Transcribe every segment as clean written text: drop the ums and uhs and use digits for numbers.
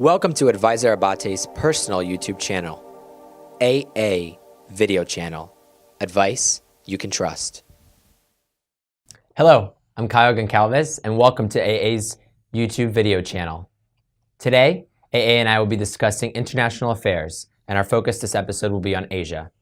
Welcome to Advisor Abbate's personal YouTube channel, AA Video Channel. Advice you can trust. Hello, I'm Caio Goncalves, and welcome to AA's YouTube video channel. Today, AA and I will be discussing international affairs, and our focus this episode will be on Asia.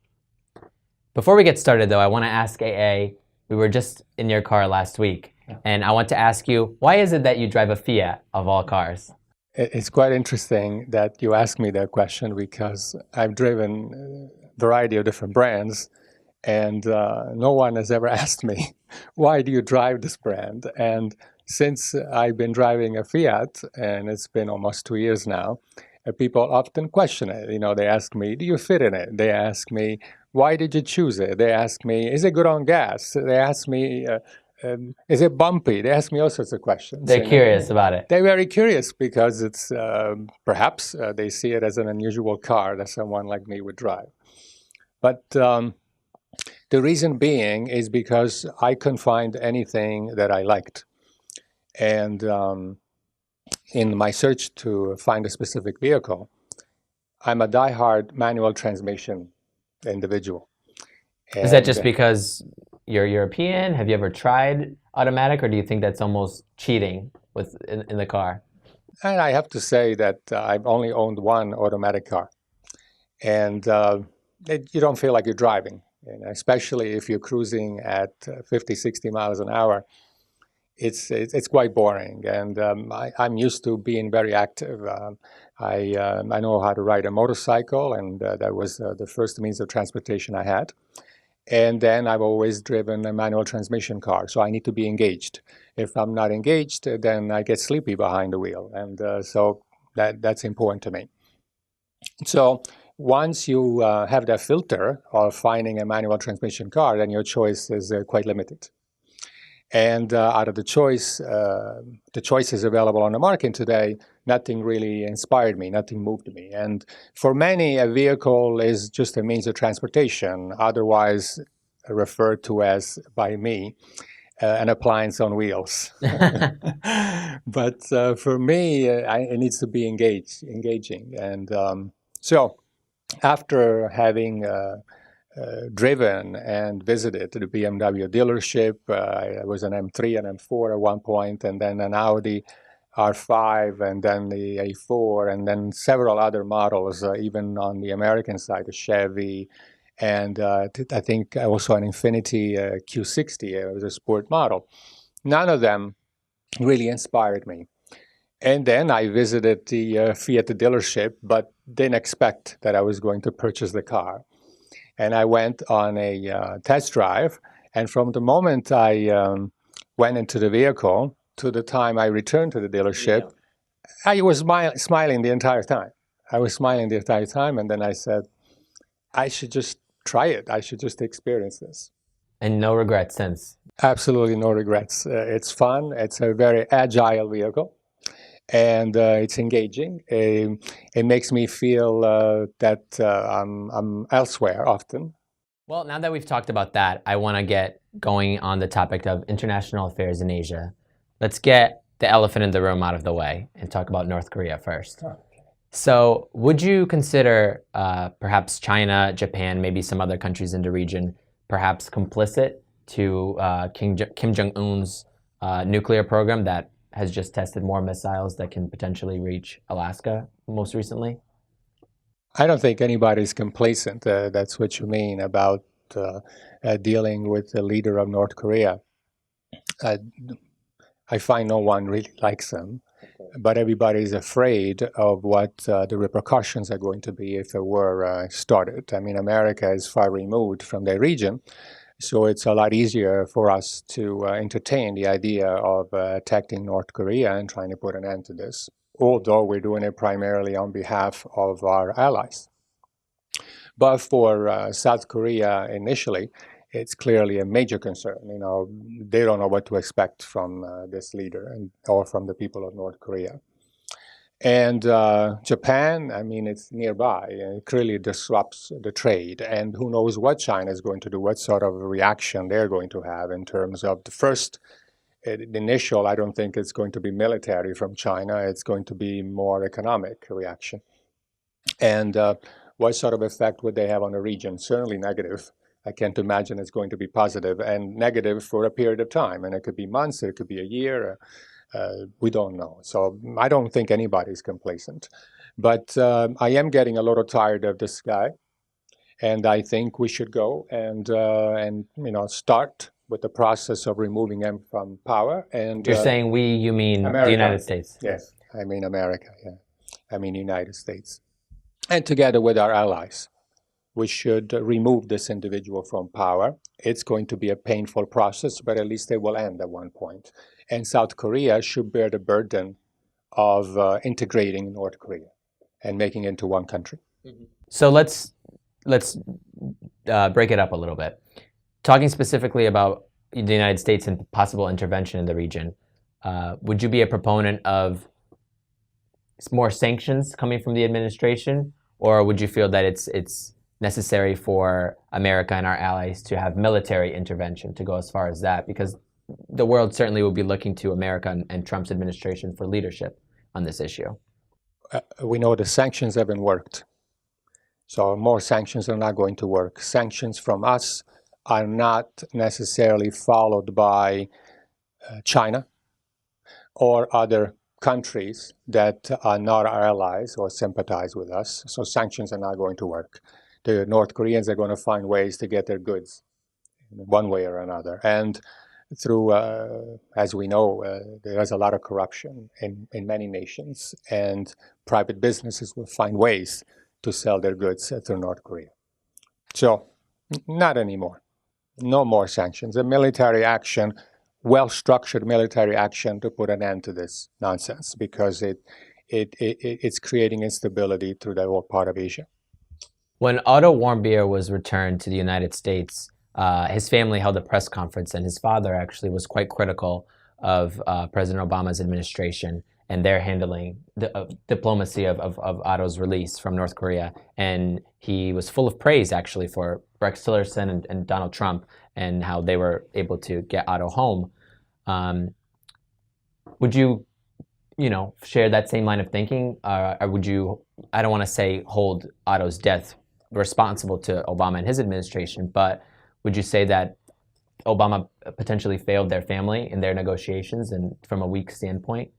Before we get started, though, I want to ask AA, we were just in your car last week, and I want to ask you, why is it that you drive a Fiat of all cars? It's quite interesting that you ask me that question because I've driven a variety of different brands, and no one has ever asked me, why do you drive this brand? And since I've been driving a Fiat, and it's been almost 2 years now, people often question it. You know, they ask me, do you fit in it? They ask me, why did you choose it? They ask me, is it good on gas? They ask me, is it bumpy? They ask me all sorts of questions. They're curious about it. They're very curious because it's perhaps they see it as an unusual car that someone like me would drive. But the reason being is because I couldn't find anything that I liked. And in my search to find a specific vehicle, I'm a diehard manual transmission individual. And is that just because you're European? Have you ever tried automatic, or do you think that's almost cheating in the car? And I have to say that I've only owned one automatic car. And you don't feel like you're driving, especially if you're cruising at 50, 60 miles an hour. It's quite boring, and I'm used to being very active. I know how to ride a motorcycle, and that was the first means of transportation I had. And then I've always driven a manual transmission car, so I need to be engaged. If I'm not engaged, then I get sleepy behind the wheel, and so that's important to me. So once you have that filter of finding a manual transmission car, then your choice is quite limited. And out of the choices available on the market today, nothing really inspired me, nothing moved me. And for many, a vehicle is just a means of transportation, otherwise referred to as, by me, an appliance on wheels. But for me, it needs to be engaging. And so after having driven and visited the BMW dealership. I was an M3 and M4 at one point, and then an Audi R5, and then the A4, and then several other models, even on the American side, a Chevy, and I think also an Infiniti Q60. It was a sport model. None of them really inspired me. And then I visited the Fiat dealership, but didn't expect that I was going to purchase the car. And I went on a test drive, and from the moment I went into the vehicle to the time I returned to the dealership, I was smiling the entire time. I was smiling the entire time, and then I said, I should just try it. I should just experience this. And no regrets since? Absolutely no regrets. It's fun. It's a very agile vehicle. And it's engaging. It makes me feel that I'm elsewhere often. Well, now that we've talked about that, I want to get going on the topic of international affairs in Asia. Let's get the elephant in the room out of the way and talk about North Korea first. Okay. So would you consider perhaps China, Japan, maybe some other countries in the region, perhaps complicit to Kim Jong-un's nuclear program that has just tested more missiles that can potentially reach Alaska most recently? I don't think anybody's complacent. That's what you mean about dealing with the leader of North Korea. I find no one really likes him, but everybody's afraid of what the repercussions are going to be if it were started. I mean, America is far removed from their region, so it's a lot easier for us to entertain the idea of attacking North Korea and trying to put an end to this, although we're doing it primarily on behalf of our allies. But for South Korea initially, it's clearly a major concern. You know, they don't know what to expect from this leader or from the people of North Korea. And Japan, I mean, it's nearby, and it clearly disrupts the trade. And who knows what China is going to do, what sort of reaction they're going to have in terms of the first initial, I don't think it's going to be military from China. It's going to be more economic reaction. And what sort of effect would they have on the region? Certainly negative. I can't imagine it's going to be positive, and negative for a period of time. And it could be months, it could be a year. We don't know. So I don't think anybody's complacent. But I am getting a little tired of this guy. And I think we should go and start with the process of removing him from power. And You're saying we, you mean America. the United States? Yes, I mean America. Yeah, I mean United States, and together with our allies, we should remove this individual from power. It's going to be a painful process, but at least it will end at one point. And South Korea should bear the burden of integrating North Korea and making it into one country. So let's break it up a little bit. Talking specifically about the United States and possible intervention in the region, would you be a proponent of more sanctions coming from the administration, or would you feel that it's necessary for America and our allies to have military intervention to go as far as that? Because the world certainly will be looking to America and Trump's administration for leadership on this issue. We know the sanctions haven't worked. So more sanctions are not going to work. Sanctions from us are not necessarily followed by China or other countries that are not our allies or sympathize with us. So sanctions are not going to work. The North Koreans are going to find ways to get their goods one way or another. And through, as we know, there is a lot of corruption in many nations, and private businesses will find ways to sell their goods through North Korea. So, not anymore. No more sanctions. A military action, well-structured military action to put an end to this nonsense, because it's creating instability through the whole part of Asia. When Otto Warmbier was returned to the United States, his family held a press conference, and his father actually was quite critical of President Obama's administration and their handling the diplomacy of Otto's release from North Korea. And he was full of praise, actually, for Rex Tillerson and Donald Trump and how they were able to get Otto home. Would you, share that same line of thinking? Or would you, I don't want to say hold Otto's death responsible to Obama and his administration, but would you say that Obama potentially failed their family in their negotiations and from a weak standpoint?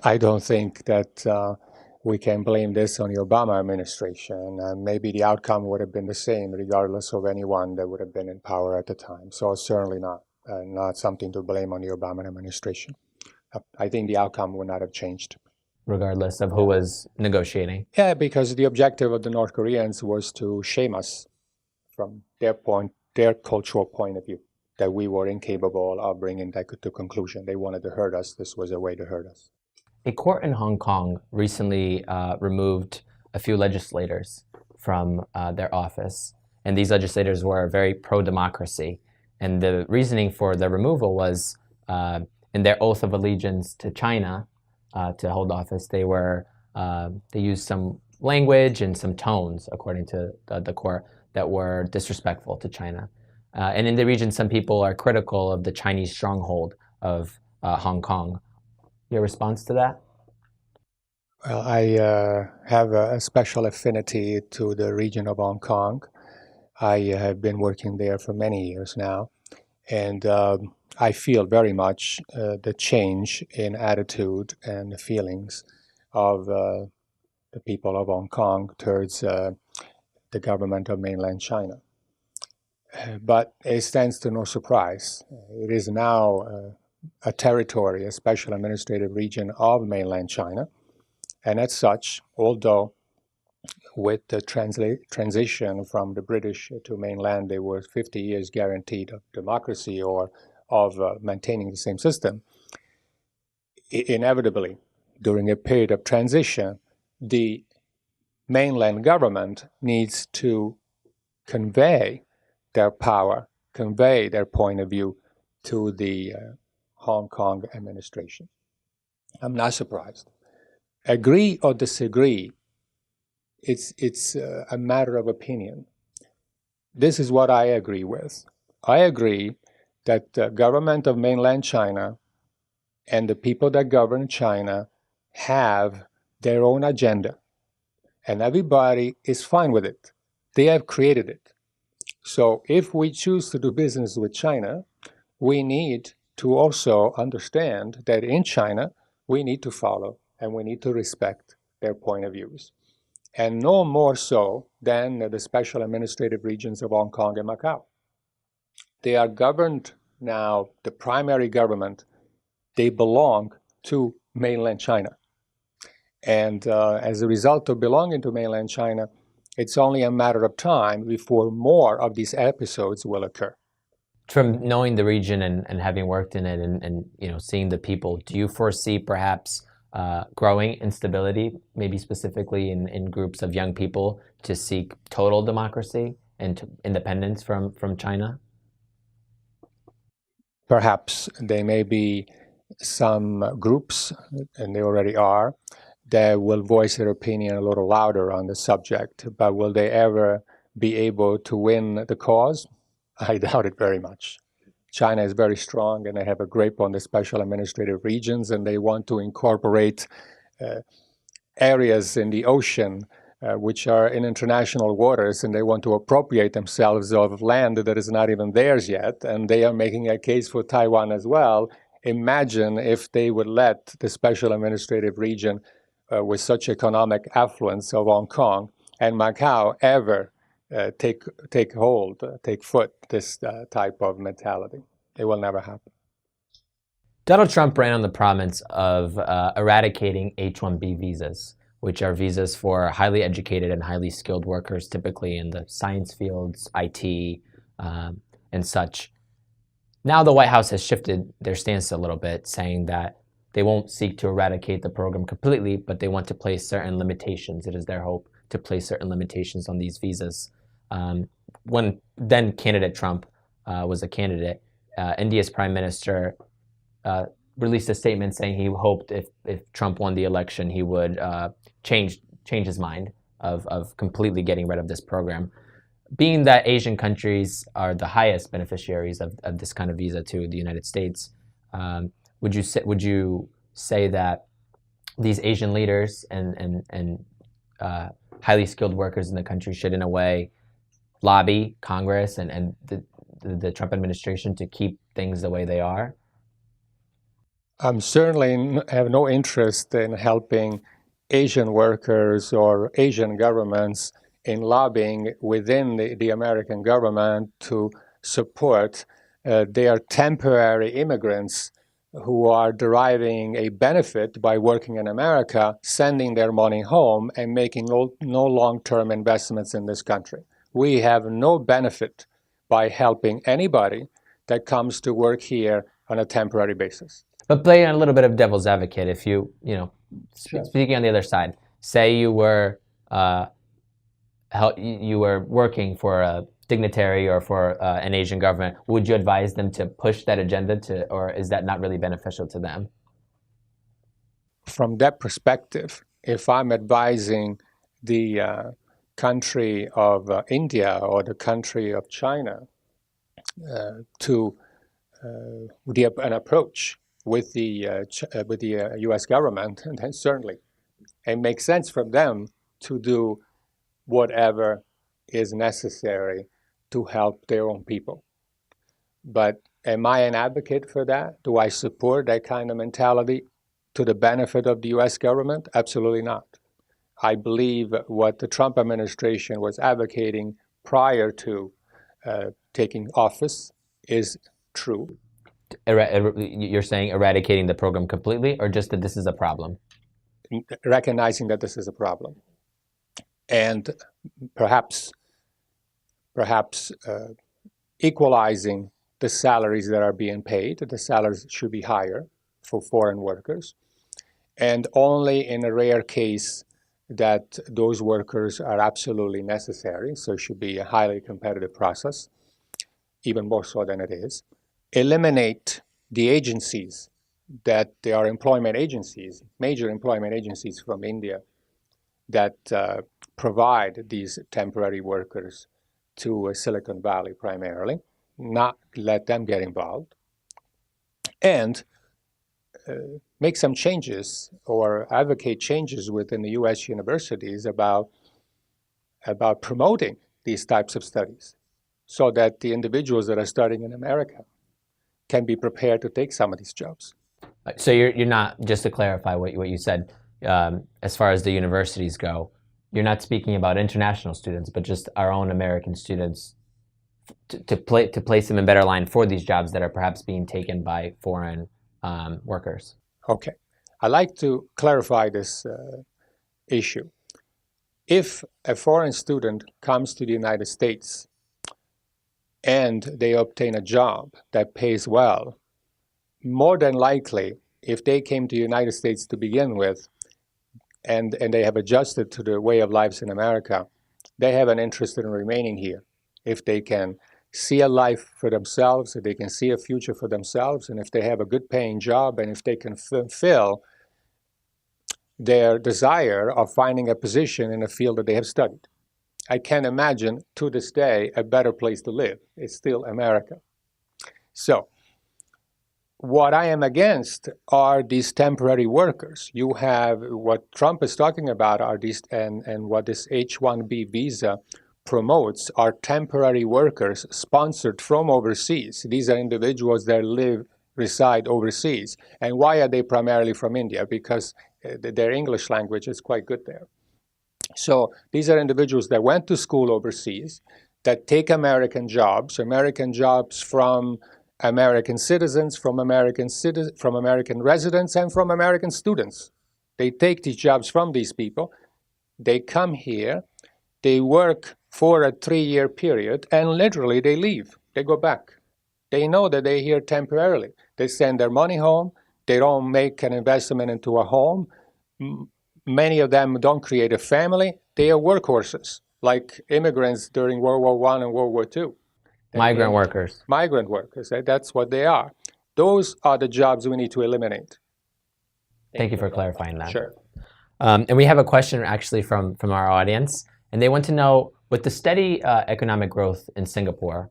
I don't think that we can blame this on the Obama administration. Maybe the outcome would have been the same regardless of anyone that would have been in power at the time. So certainly not something to blame on the Obama administration. I think the outcome would not have changed. Regardless of who was negotiating? Yeah, because the objective of the North Koreans was to shame us from their cultural point of view, that we were incapable of bringing that to conclusion. They wanted to hurt us. This was a way to hurt us. A court in Hong Kong recently removed a few legislators from their office, and these legislators were very pro-democracy. And the reasoning for the removal was in their oath of allegiance to China to hold office, they used some language and some tones, according to the court, that were disrespectful to China. And in the region, some people are critical of the Chinese stronghold of Hong Kong. Your response to that? Well, I have a special affinity to the region of Hong Kong. I have been working there for many years now, and I feel very much the change in attitude and the feelings of the people of Hong Kong towards the government of mainland China. But it stands to no surprise. It is now a territory, a special administrative region of mainland China. And as such, although with the transition from the British to mainland, there were 50 years guaranteed of democracy or of maintaining the same system, inevitably, during a period of transition, the mainland government needs to convey their power, convey their point of view to the Hong Kong administration. I'm not surprised. Agree or disagree, it's a matter of opinion. This is what I agree with. I agree that the government of mainland China and the people that govern China have their own agenda, and everybody is fine with it. They have created it. So if we choose to do business with China, we need to also understand that in China, we need to follow and we need to respect their point of views. And no more so than the special administrative regions of Hong Kong and Macau. They are governed now, the primary government, they belong to mainland China. And as a result of belonging to mainland China, it's only a matter of time before more of these episodes will occur. From knowing the region and having worked in it and seeing the people, do you foresee perhaps growing instability, maybe specifically in groups of young people to seek total democracy and independence from China? Perhaps there may be some groups, and they already are, that will voice their opinion a little louder on the subject, but will they ever be able to win the cause? I doubt it very much. China is very strong, and they have a grip on the special administrative regions, and they want to incorporate areas in the ocean which are in international waters, and they want to appropriate themselves of land that is not even theirs yet, and they are making a case for Taiwan as well. Imagine if they would let the special administrative region with such economic affluence of Hong Kong and Macau ever take foot this type of mentality. It will never happen. Donald Trump ran on the promise of eradicating H-1B visas, which are visas for highly educated and highly skilled workers, typically in the science fields, IT, and such. Now the White House has shifted their stance a little bit, saying that they won't seek to eradicate the program completely, but they want to place certain limitations. It is their hope to place certain limitations on these visas. When then candidate Trump was a candidate, India's prime minister released a statement saying he hoped if Trump won the election, he would change his mind of completely getting rid of this program. Being that Asian countries are the highest beneficiaries of this kind of visa to the United States, would you say that these Asian leaders and highly skilled workers in the country should, in a way, lobby Congress and the Trump administration to keep things the way they are? Certainly have no interest in helping Asian workers or Asian governments in lobbying within the American government to support their temporary immigrants who are deriving a benefit by working in America, sending their money home and making no long-term investments in this country. We have no benefit by helping anybody that comes to work here on a temporary basis. But playing a little bit of devil's advocate, if Sure. speaking on the other side, say you were working for a dignitary or for an Asian government, would you advise them to push that agenda or is that not really beneficial to them? From that perspective, if I'm advising the country of India or the country of China to an approach with the U.S. government, then certainly it makes sense for them to do whatever is necessary to help their own people. But am I an advocate for that? Do I support that kind of mentality to the benefit of the U.S. government? Absolutely not. I believe what the Trump administration was advocating prior to taking office is true. You're saying eradicating the program completely, or just that this is a problem? Recognizing that this is a problem. And perhaps equalizing the salaries that are being paid. The salaries should be higher for foreign workers. And only in a rare case that those workers are absolutely necessary, so it should be a highly competitive process, even more so than it is. Eliminate the agencies that there are employment agencies, major employment agencies from India that provide these temporary workers to Silicon Valley primarily. not let them get involved, and make some changes or advocate changes within the U.S. universities about promoting these types of studies so that the individuals that are studying in America can be prepared to take some of these jobs. So you're not, just to clarify what you said, as far as the universities go, you're not speaking about international students, but just our own American students to place them in better line for these jobs that are perhaps being taken by foreign workers. Okay. I'd like to clarify this issue. If a foreign student comes to the United States and they obtain a job that pays well, more than likely, if they came to the United States to begin with and they have adjusted to the way of life in America, they have an interest in remaining here. If they can see a life for themselves, if they can see a future for themselves, and if they have a good paying job, and if they can fulfill their desire of finding a position in a field that they have studied. I can't imagine, to this day, a better place to live. It's still America. So, what I am against are these temporary workers. You have what Trump is talking about are these, and what this H-1B visa promotes are temporary workers sponsored from overseas. These are individuals that reside overseas. And why are they primarily from India? Because their English language is quite good there. So these are individuals that went to school overseas, that take American jobs from American citizens, from American residents, and from American students. They take these jobs from these people. They come here, they work for a 3-year period, and literally they leave. They go back. They know that they're here temporarily. They send their money home. They don't make an investment into a home. Many of them don't create a family. They are workhorses, like immigrants during World War I and World War II. Migrant workers. Migrant workers, that's what they are. Those are the jobs we need to eliminate. Thank you for clarifying that. Sure. And we have a question actually from our audience, and they want to know, with the steady economic growth in Singapore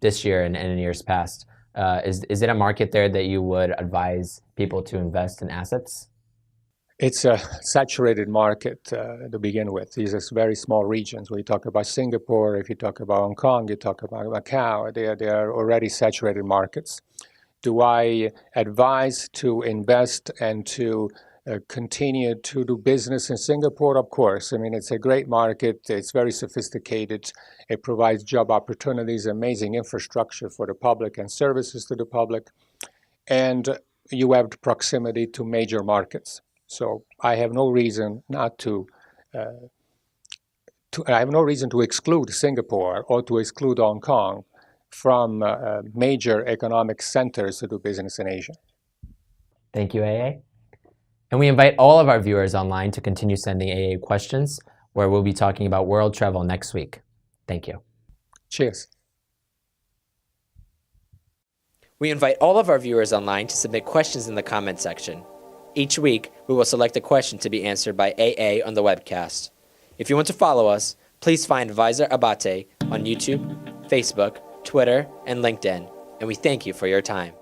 this year and in years past, is it a market there that you would advise people to invest in assets? It's a saturated market to begin with. These are very small regions. When you talk about Singapore, if you talk about Hong Kong, you talk about Macau, they are already saturated markets. Do I advise to invest and to continue to do business in Singapore? Of course. I mean, it's a great market. It's very sophisticated. It provides job opportunities, amazing infrastructure for the public and services to the public. And you have proximity to major markets. So I have no reason to exclude Singapore or to exclude Hong Kong from major economic centers to do business in Asia. Thank you, AA. And we invite all of our viewers online to continue sending AA questions, where we'll be talking about world travel next week. Thank you. Cheers. We invite all of our viewers online to submit questions in the comment section. Each week, we will select a question to be answered by AA on the webcast. If you want to follow us, please find Visor Abbate on YouTube, Facebook, Twitter, and LinkedIn, and we thank you for your time.